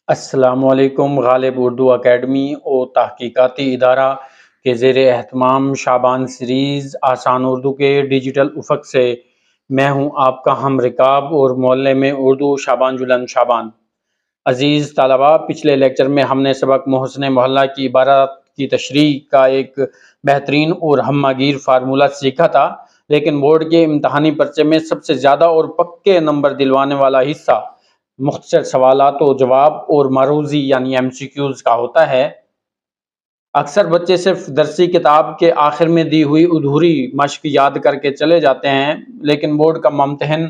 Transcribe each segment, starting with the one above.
السلام علیکم۔ غالب اردو اکیڈمی اور تحقیقاتی ادارہ کے زیر اہتمام شعبان سیریز آسان اردو کے ڈیجیٹل افق سے میں ہوں آپ کا ہم رکاب اور معلم اردو شعبان جلن شعبان۔ عزیز طلباء، پچھلے لیکچر میں ہم نے سبق محسن محلہ کی عبارت کی تشریح کا ایک بہترین اور ہمہ گیر فارمولہ سیکھا تھا، لیکن بورڈ کے امتحانی پرچے میں سب سے زیادہ اور پکے نمبر دلوانے والا حصہ مختصر سوالات و جواب اور معروضی یعنی ایم سی کیوز کا ہوتا ہے۔ اکثر بچے صرف درسی کتاب کے آخر میں دی ہوئی ادھوری مشق یاد کر کے چلے جاتے ہیں، لیکن بورڈ کا ممتحن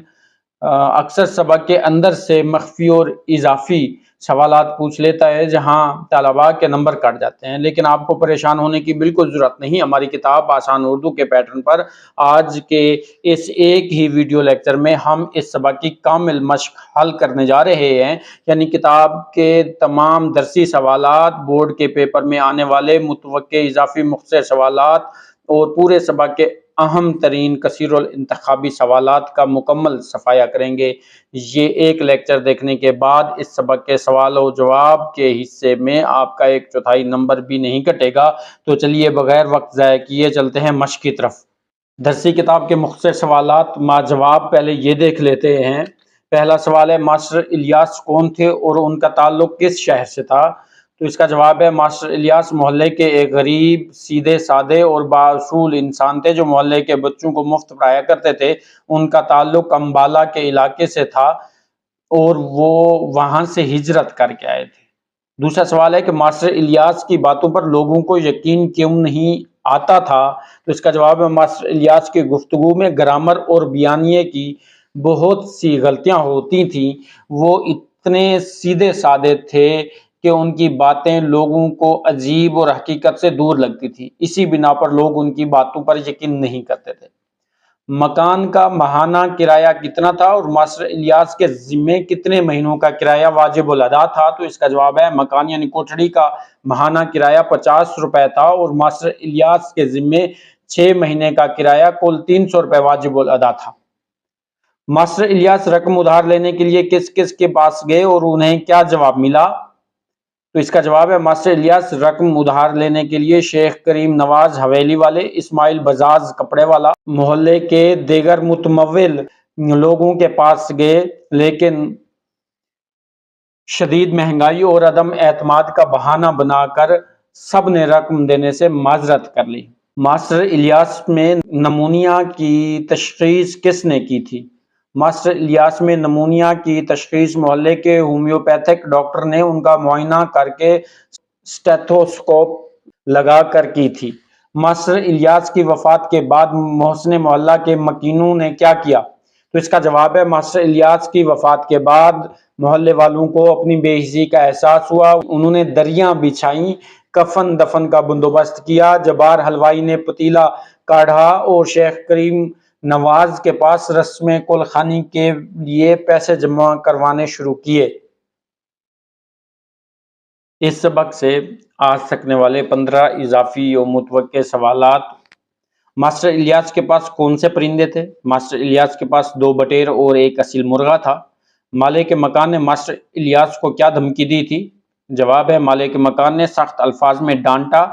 اکثر سبق کے اندر سے مخفی اور اضافی سوالات پوچھ لیتا ہے، جہاں طلباء کے نمبر کٹ جاتے ہیں۔ لیکن آپ کو پریشان ہونے کی بالکل ضرورت نہیں۔ ہماری کتاب آسان اردو کے پیٹرن پر آج کے اس ایک ہی ویڈیو لیکچر میں ہم اس سبق کی کامل مشق حل کرنے جا رہے ہیں، یعنی کتاب کے تمام درسی سوالات، بورڈ کے پیپر میں آنے والے متوقع اضافی مختصر سوالات اور پورے سبق کے اہم ترین کثیر الانتخابی سوالات کا مکمل صفایا کریں گے۔ یہ ایک لیکچر دیکھنے کے بعد اس سبق کے سوال و جواب کے حصے میں آپ کا 1/4 نمبر بھی نہیں کٹے گا۔ تو چلیے بغیر وقت ضائع کیے چلتے ہیں مشق کی طرف۔ درسی کتاب کے مختصر سوالات ما جواب پہلے یہ دیکھ لیتے ہیں۔ پہلا سوال ہے، ماسٹر الیاس کون تھے اور ان کا تعلق کس شہر سے تھا؟ تو اس کا جواب ہے، ماسٹر الیاس محلے کے ایک غریب، سیدھے سادے اور بااصول انسان تھے جو محلے کے بچوں کو مفت پڑھایا کرتے تھے۔ ان کا تعلق امبالہ کے علاقے سے تھا اور وہ وہاں سے ہجرت کر کے آئے تھے۔ دوسرا سوال ہے کہ ماسٹر الیاس کی باتوں پر لوگوں کو یقین کیوں نہیں آتا تھا؟ تو اس کا جواب ہے، ماسٹر الیاس کی گفتگو میں گرامر اور بیانیے کی بہت سی غلطیاں ہوتی تھیں۔ وہ اتنے سیدھے سادے تھے کہ ان کی باتیں لوگوں کو عجیب اور حقیقت سے دور لگتی تھی، اسی بنا پر لوگ ان کی باتوں پر یقین نہیں کرتے تھے۔ مکان کا ماہانہ کرایہ کتنا تھا اور ماسٹر الیاس کے ذمے کتنے مہینوں کا کرایہ واجب الادا تھا؟ تو اس کا جواب ہے، مکان یعنی کوٹھڑی کا ماہانہ کرایہ 50 روپے تھا اور ماسٹر الیاس کے ذمے 6 مہینے کا کرایہ کل 300 روپے واجب الادا تھا۔ ماسٹر الیاس رقم ادھار لینے کے لیے کس کس کے پاس گئے اور انہیں کیا جواب ملا؟ تو اس کا جواب ہے، ماسٹر الیاس رقم ادھار لینے کے لیے شیخ کریم نواز حویلی والے، اسماعیل بزاز کپڑے والا، محلے کے دیگر متمول لوگوں کے پاس گئے، لیکن شدید مہنگائی اور عدم اعتماد کا بہانہ بنا کر سب نے رقم دینے سے معذرت کر لی۔ ماسٹر الیاس میں نمونیا کی تشخیص کس نے کی تھی؟ ماسٹر الیاس میں نمونیا کی تشخیص محلے کے ہومیوپیتھک ڈاکٹر نے ان کا معائنہ کر کے اسٹیتھوسکوپ لگا کر کی تھی۔ ماسٹر الیاس کی وفات کے بعد محسن محلہ کے مکینوں نے کیا کیا؟ تو اس کا جواب ہے، ماسٹر الیاس کی وفات کے بعد محلے والوں کو اپنی بے حسی کا احساس ہوا۔ انہوں نے دریاں بچھائیں، کفن دفن کا بندوبست کیا، جبار حلوائی نے پتیلا کاڑھا اور شیخ کریم نواز کے پاس رسم کل خوانی کے لیے پیسے جمع کروانے شروع کیے۔ اس سبق سے آ سکنے والے 15 اضافی و متوقع سوالات۔ ماسٹر الیاس کے پاس کون سے پرندے تھے؟ ماسٹر الیاس کے پاس 2 بٹیر اور 1 اصیل مرغا تھا۔ مالک مکان نے ماسٹر الیاس کو کیا دھمکی دی تھی؟ جواب ہے، مالک مکان نے سخت الفاظ میں ڈانٹا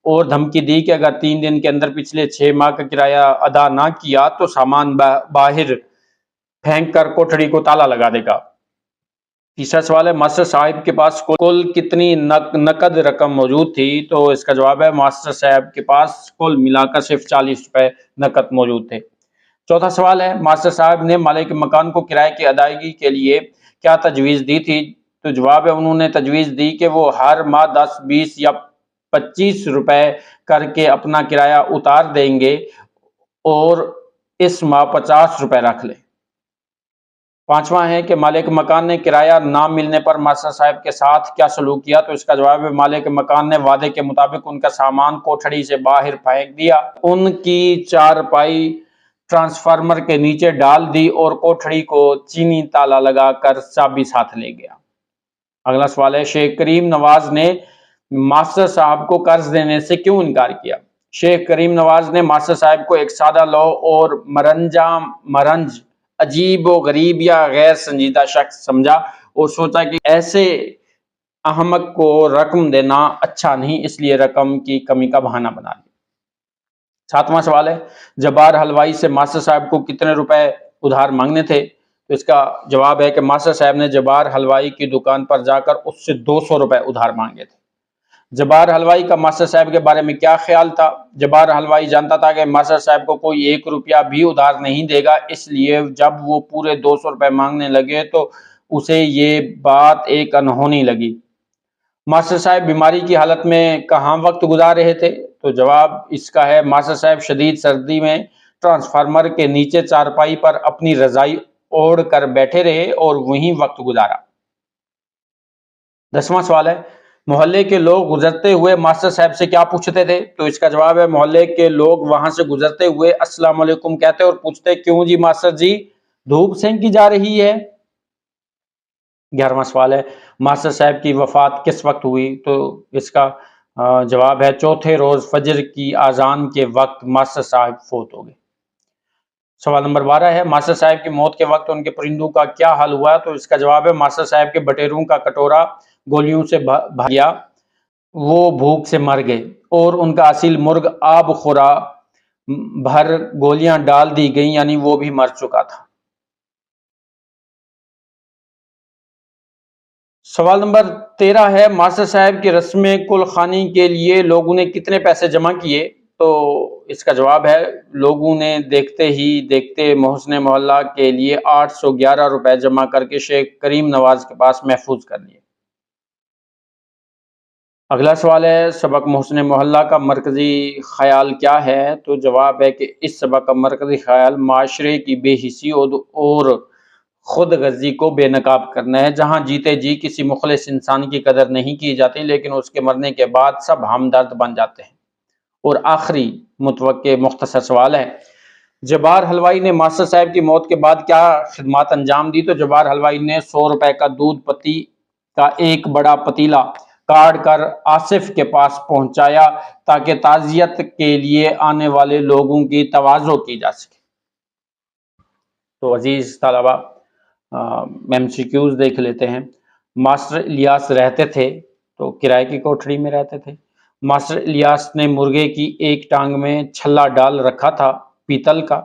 اور دھمکی دی کہ اگر 3 دن کے اندر پچھلے 6 ماہ کا کرایہ ادا نہ کیا تو سامان باہر پھینک کر کوٹھڑی کو تالا لگا دے گا۔ تیسرا سوال ہے، ماسٹر صاحب کے پاس کل کتنی نقد رقم موجود تھی؟ تو اس کا جواب ہے، ماسٹر صاحب کے پاس کل ملا کر صرف 40 روپے نقد موجود تھے۔ چوتھا سوال ہے، ماسٹر صاحب نے مالک مکان کو کرائے کی ادائیگی کے لیے کیا تجویز دی تھی؟ تو جواب ہے، انہوں نے تجویز دی کہ وہ ہر ماہ 10، 20 یا 25 روپے کر کے اپنا کرایہ اتار دیں گے اور اس ماہ 50 روپے رکھ لیں۔ پانچواں ہے کہ مالک مکان نے کرایہ نہ ملنے پر ماسٹر صاحب کے ساتھ کیا سلوک کیا؟ تو اس کا جواب ہے، مالک مکان نے وعدے کے مطابق ان کا سامان کوٹھڑی سے باہر پھینک دیا، ان کی چارپائی ٹرانسفارمر کے نیچے ڈال دی اور کوٹھڑی کو چینی تالا لگا کر چابی ساتھ لے گیا۔ اگلا سوال ہے، شیخ کریم نواز نے ماسٹر صاحب کو قرض دینے سے کیوں انکار کیا؟ شیخ کریم نواز نے ماسٹر صاحب کو ایک سادہ لو اور مرنج عجیب و غریب یا غیر سنجیدہ شخص سمجھا اور سوچا کہ ایسے احمق کو رقم دینا اچھا نہیں، اس لیے رقم کی کمی کا بہانہ بنا لیا۔ 7واں سوال ہے، جبار حلوائی سے ماسٹر صاحب کو کتنے روپے ادھار مانگنے تھے؟ تو اس کا جواب ہے کہ ماسٹر صاحب نے جبار حلوائی کی دکان پر جا کر اس سے 200 روپے ادھار مانگے تھے۔ جبار حلوائی کا ماسٹر صاحب کے بارے میں کیا خیال تھا؟ جبار حلوائی جانتا تھا کہ ماسٹر صاحب کو کوئی 1 روپیہ بھی ادھار نہیں دے گا، اس لیے جب وہ پورے 200 روپے مانگنے لگے تو اسے یہ بات ایک انہونی لگی۔ ماسٹر صاحب بیماری کی حالت میں کہاں وقت گزار رہے تھے؟ تو جواب اس کا ہے، ماسٹر صاحب شدید سردی میں ٹرانسفارمر کے نیچے چارپائی پر اپنی رضائی اوڑھ کر بیٹھے رہے اور وہیں وقت گزارا۔ 10واں سوال ہے، محلے کے لوگ گزرتے ہوئے ماسٹر صاحب سے کیا پوچھتے تھے؟ تو اس کا جواب ہے، محلے کے لوگ وہاں سے گزرتے ہوئے السلام علیکم کہتے اور پوچھتے، کیوں جی ماسٹر جی، دھوپ سینکی جا رہی ہے؟ 11واں سوال ہے، ماسٹر صاحب کی وفات کس وقت ہوئی؟ تو اس کا جواب ہے، چوتھے روز فجر کی اذان کے وقت ماسٹر صاحب فوت ہو گئے۔ سوال نمبر 12 ہے، ماسٹر صاحب کی موت کے وقت ان کے پرندوں کا کیا حال ہوا؟ تو اس کا جواب ہے، ماسٹر صاحب کے بٹیروں کا کٹورا گولیوں سے بھر گیا، وہ بھوک سے مر گئے، اور ان کا اصیل مرغ آب خورا بھر گولیاں ڈال دی گئیں، یعنی وہ بھی مر چکا تھا۔ سوال نمبر 13 ہے، ماسٹر صاحب کی رسم کل خوانی کے لیے لوگوں نے کتنے پیسے جمع کیے؟ تو اس کا جواب ہے، لوگوں نے دیکھتے ہی دیکھتے محسن محلہ کے لیے 811 روپے جمع کر کے شیخ کریم نواز کے پاس محفوظ کر لیے۔ اگلا سوال ہے، سبق محسن محلہ کا مرکزی خیال کیا ہے؟ تو جواب ہے کہ اس سبق کا مرکزی خیال معاشرے کی بے حسی اور خود غرضی کو بے نقاب کرنا ہے، جہاں جیتے جی کسی مخلص انسان کی قدر نہیں کی جاتی، لیکن اس کے مرنے کے بعد سب ہمدرد بن جاتے ہیں۔ اور آخری متوقع مختصر سوال ہے، جبار حلوائی نے ماسٹر صاحب کی موت کے بعد کیا خدمات انجام دی؟ تو جبار حلوائی نے 100 روپے کا دودھ پتی کا ایک بڑا پتیلا کاٹ کر آصف کے پاس پہنچایا تاکہ تعزیت کے لیے آنے والے لوگوں کی تواضع کی جا سکے۔ تو عزیز طلبہ، ایم سی کیوز دیکھ لیتے ہیں۔ ماسٹر الیاس رہتے تھے تو کرائے کی کوٹھڑی میں رہتے تھے۔ ماسٹر الیاس نے مرغے کی ایک ٹانگ میں چھلا ڈال رکھا تھا پیتل کا۔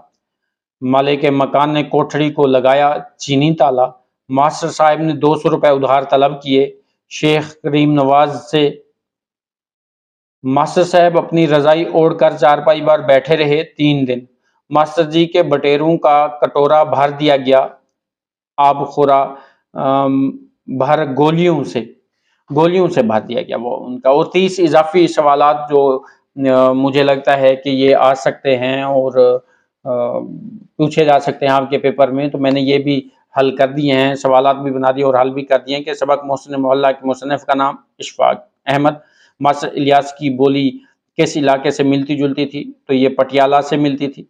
مالک مکان نے کوٹھڑی کو لگایا چینی تالا۔ ماسٹر صاحب نے 200 روپے ادھار طلب کیے شیخ کریم نواز سے۔ ماسٹر صاحب اپنی رضائی اوڑھ کر چارپائی پر بیٹھے رہے 3 دن۔ ماسٹر جی کے بٹیروں کا کٹورا بھر دیا گیا آب خورا بھر گولیوں سے بھر دیا گیا وہ ان کا۔ اور 30 اضافی سوالات جو مجھے لگتا ہے کہ یہ آ سکتے ہیں اور پوچھے جا سکتے ہیں آپ کے پیپر میں، تو میں نے یہ بھی حل کر دیے ہیں، سوالات بھی بنا دیے اور حل بھی کر دیے ہیں کہ سبق محسن محلہ کے مصنف کا نام اشفاق احمد۔ ماسٹر الیاس کی بولی کس علاقے سے ملتی جلتی تھی؟ تو یہ پٹیالہ سے ملتی تھی۔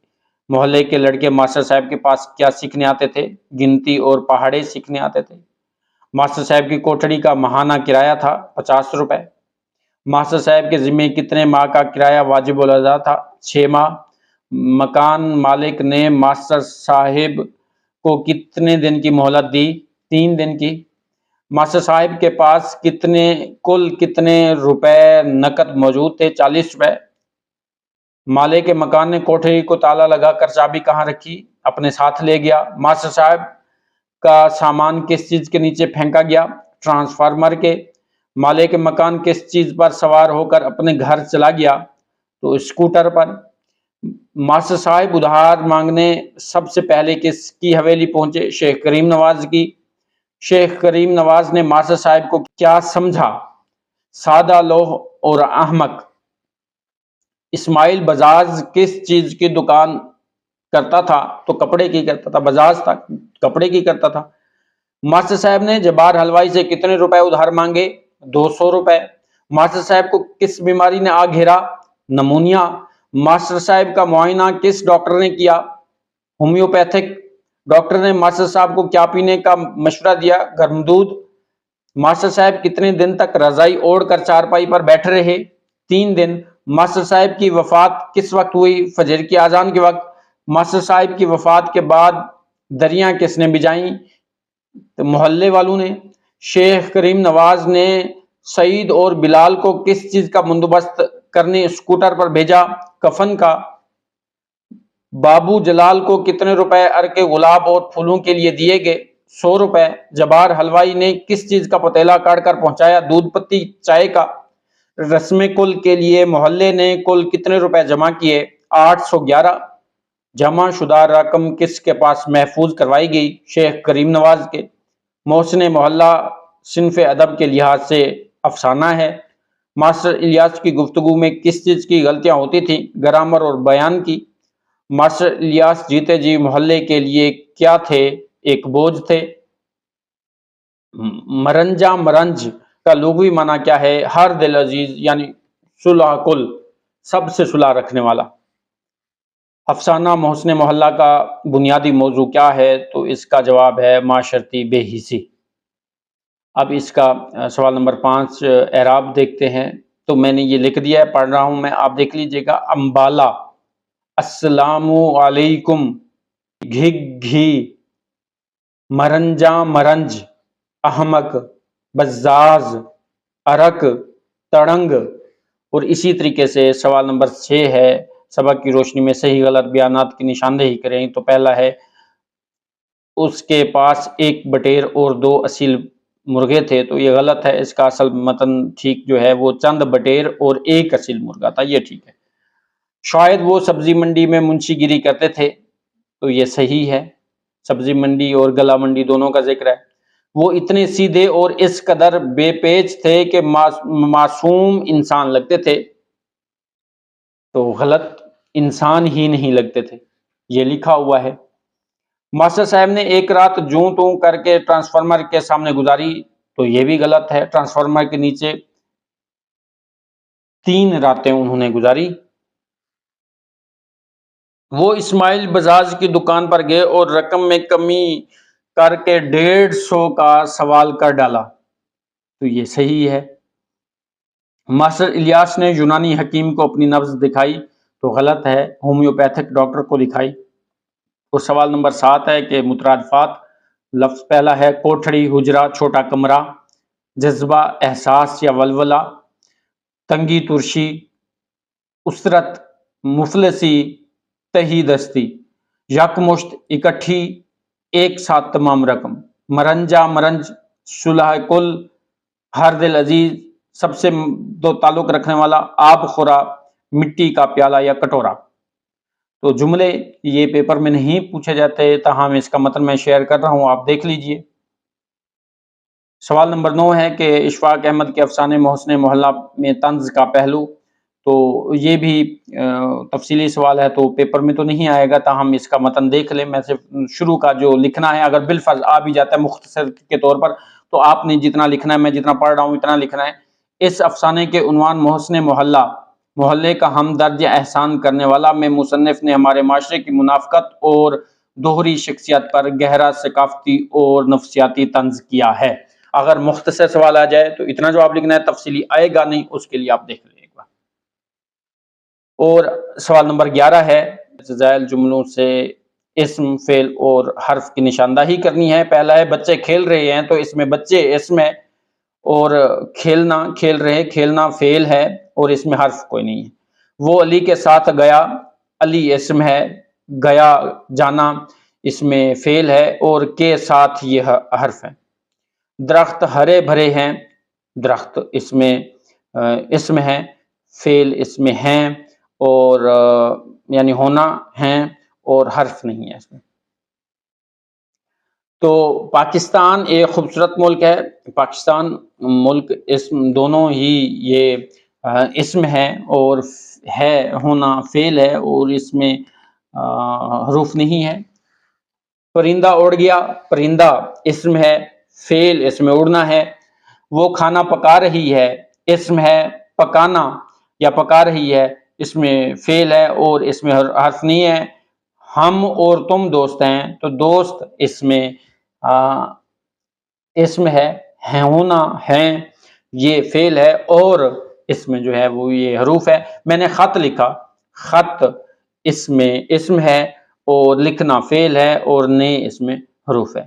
محلے کے لڑکے ماسٹر صاحب کے پاس کیا سیکھنے آتے تھے؟ گنتی اور پہاڑے سیکھنے آتے تھے۔ ماسٹر صاحب کی کوٹھڑی کا ماہانہ کرایہ تھا 50 روپے۔ ماسٹر صاحب کے ذمے کتنے ماہ کا کرایہ واجب الادا تھا؟ 6 ماہ۔ مکان مالک نے ماسٹر صاحب کو کتنے دن کی مہلت دی؟ 3 دن کی۔ ماسٹر صاحب کے پاس کل کتنے روپے نقد موجود تھے؟ 40 روپے۔ مالک کے مکان نے کوٹھڑی کو تالا لگا کر چابی کہاں رکھی؟ اپنے ساتھ لے گیا۔ ماسٹر صاحب کا سامان کس چیز کے نیچے پھینکا گیا؟ ٹرانسفارمر کے۔ مالک کے مکان کس چیز پر سوار ہو کر اپنے گھر چلا گیا؟ تو اسکوٹر پر۔ ماسٹر صاحب ادھار مانگنے سب سے پہلے کس کی حویلی پہنچے؟ شیخ کریم نواز کی۔ شیخ کریم نواز نے ماسٹر صاحب کو کیا سمجھا؟ سادہ لوح اور احمق۔ اسماعیل بزاز کس چیز کی دکان کرتا تھا؟ تو کپڑے کی کرتا تھا، بزاز تھا کپڑے کی کرتا تھا۔ ماسٹر صاحب نے جبار حلوائی سے کتنے روپے ادھار مانگے؟ 200 روپے۔ ماسٹر صاحب کو کس بیماری نے آ گھیرا؟ نمونیا۔ ماسٹر صاحب کا معائنہ کس ڈاکٹر نے کیا؟ ہومیوپیتھک ڈاکٹر نے ماسٹر صاحب کو کیا پینے کا مشورہ دیا؟ گرم دودھ۔ ماسٹر صاحب کتنے دن تک رضائی اوڑھ کر چارپائی پر بیٹھے رہے؟ 3 دن۔ ماسٹر صاحب کی وفات کس وقت ہوئی؟ فجر کی اذان کے وقت۔ ماسٹر صاحب کی وفات کے بعد دریاں کس نے بجھائیں؟ تو محلے والوں نے۔ شیخ کریم نواز نے سعید اور بلال کو کس چیز کا بندوبست کرنے اسکوٹر پر بھیجا؟ کفن کا۔ بابو جلال کو کتنے روپے ارک گلاب اور پھولوں کے لیے دیے گئے؟ 100 روپے۔ جبار حلوائی نے کس چیز کا پتیلا کاٹ کر پہنچایا؟ دودھ پتی چائے کا۔ رسم کل کے لیے محلے نے کل کتنے روپے جمع کیے؟ 811۔ جمع شدہ رقم کس کے پاس محفوظ کروائی گئی؟ شیخ کریم نواز کے۔ محسن محلہ صنف ادب کے لحاظ سے افسانہ ہے۔ ماسٹر الیاس کی گفتگو میں کس چیز کی غلطیاں ہوتی تھیں؟ گرامر اور بیان کی۔ ماسٹر الیاس جیتے جی محلے کے لیے کیا تھے؟ ایک بوجھ تھے۔ مرنجا مرنج کا لغوی معنی کیا ہے؟ ہر دل عزیز، یعنی صلح کل، سب سے صلح رکھنے والا۔ افسانہ محسن محلہ کا بنیادی موضوع کیا ہے؟ تو اس کا جواب ہے معاشرتی بے حسی۔ اب اس کا سوال نمبر 5 اعراب دیکھتے ہیں۔ تو میں نے یہ لکھ دیا ہے، پڑھ رہا ہوں میں، آپ دیکھ لیجئے گا۔ امبالا، السلام علیکم، گھگ گھی، مرنجا مرنج، احمق، بزاز، ارک، تڑنگ۔ اور اسی طریقے سے سوال نمبر 6 ہے، سبق کی روشنی میں صحیح غلط بیانات کی نشاندہی کریں۔ تو پہلا ہے، اس کے پاس ایک بٹیر اور 2 اصیل مرغے تھے۔ تو یہ غلط ہے، اس کا اصل متن ٹھیک جو ہے وہ چند بٹیر اور 1 اصیل مرغا تھا، یہ ٹھیک ہے۔ شاید وہ سبزی منڈی میں منشی گیری کرتے تھے۔ تو یہ صحیح ہے، سبزی منڈی اور گلا منڈی دونوں کا ذکر ہے۔ وہ اتنے سیدھے اور اس قدر بے پیچ تھے کہ معصوم انسان لگتے تھے۔ تو غلط، انسان ہی نہیں لگتے تھے، یہ لکھا ہوا ہے۔ ماسٹر صاحب نے ایک رات جوں توں کر کے ٹرانسفارمر کے سامنے گزاری۔ تو یہ بھی غلط ہے، ٹرانسفارمر کے نیچے 3 راتیں انہوں نے گزاری۔ وہ اسماعیل بزاز کی دکان پر گئے اور رقم میں کمی کر کے 150 کا سوال کر ڈالا۔ تو یہ صحیح ہے۔ ماسٹر الیاس نے یونانی حکیم کو اپنی نبض دکھائی۔ تو غلط ہے، ہومیوپیتھک ڈاکٹر کو دکھائی۔ اور سوال نمبر 7 ہے کہ مترادفات لفظ پہلا ہے کوٹھڑی، حجرہ، چھوٹا کمرہ، جذبہ، احساس یا ولولہ، تنگی ترشی، اسرت، مفلسی، تہی دستی، یکمشت، اکٹھی، ایک ساتھ تمام رقم، مرنجا مرنج، صلح کل، ہر دل عزیز، سب سے دو تعلق رکھنے والا، آب خورا، مٹی کا پیالہ یا کٹورا۔ تو جملے یہ پیپر میں نہیں پوچھے جاتے، تاہم اس کا متن میں شیئر کر رہا ہوں، آپ دیکھ لیجئے۔ سوال نمبر 9 ہے کہ اشفاق احمد کے افسانے محسن محلہ میں طنز کا پہلو۔ تو یہ بھی تفصیلی سوال ہے، تو پیپر میں تو نہیں آئے گا، تاہم اس کا متن دیکھ لیں۔ میں صرف شروع کا جو لکھنا ہے، اگر بالفرض آ بھی جاتا ہے مختصر کے طور پر، تو آپ نے جتنا لکھنا ہے، میں جتنا پڑھ رہا ہوں اتنا لکھنا ہے۔ اس افسانے کے عنوان محسن محلہ، محلے کا ہمدرد یا احسان کرنے والا، میں مصنف نے ہمارے معاشرے کی منافقت اور دوہری شخصیت پر گہرا ثقافتی اور نفسیاتی طنز کیا ہے۔ اگر مختصر سوال آ جائے تو اتنا جو آپ لکھنا ہے، تفصیلی آئے گا نہیں، اس کے لیے آپ دیکھ لیں ایک بار۔ اور سوال نمبر 11 ہے، زائل جملوں سے اسم، فعل اور حرف کی نشاندہی کرنی ہے۔ پہلا ہے بچے کھیل رہے ہیں، تو اس میں بچے اسم ہے، اور کھیلنا، کھیل رہے، کھیلنا فعل ہے، اور اس میں حرف کوئی نہیں ہے۔ وہ علی کے ساتھ گیا، علی اسم ہے، گیا جانا اس میں فعل ہے، اور کے ساتھ یہ حرف ہے۔ درخت ہرے بھرے ہیں، درخت اس میں اسم ہے، فعل اس میں ہیں، اور یعنی ہونا ہیں، اور حرف نہیں ہے اس میں۔ تو پاکستان ایک خوبصورت ملک ہے۔ پاکستان ملک اسم دونوں ہی یہ اسم ہے، اور ہے ہونا فعل ہے، اور اس میں حروف نہیں ہے۔ پرندہ اڑ گیا، پرندہ اسم ہے، فعل اس میں اڑنا ہے۔ وہ کھانا پکا رہی ہے، اسم ہے، پکانا یا پکا رہی ہے اس میں فعل ہے، اور اس میں حرف نہیں ہے۔ ہم اور تم دوست ہیں، تو دوست اس میں اسم ہے، ہونا ہیں یہ فعل ہے، اور اس میں جو ہے وہ یہ حروف ہے۔ میں نے خط لکھا، خط اس میں اسم ہے، اور لکھنا فعل ہے، اور نے اس میں حروف ہے۔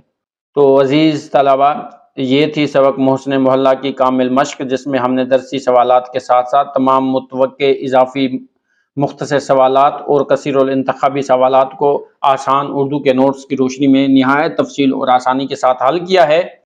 تو عزیز طلبہ، یہ تھی سبق محسن محلہ کی کامل مشق، جس میں ہم نے درسی سوالات کے ساتھ ساتھ تمام متوقع اضافی مختصر سوالات اور کثیر الانتخابی سوالات کو آسان اردو کے نوٹس کی روشنی میں نہایت تفصیل اور آسانی کے ساتھ حل کیا ہے۔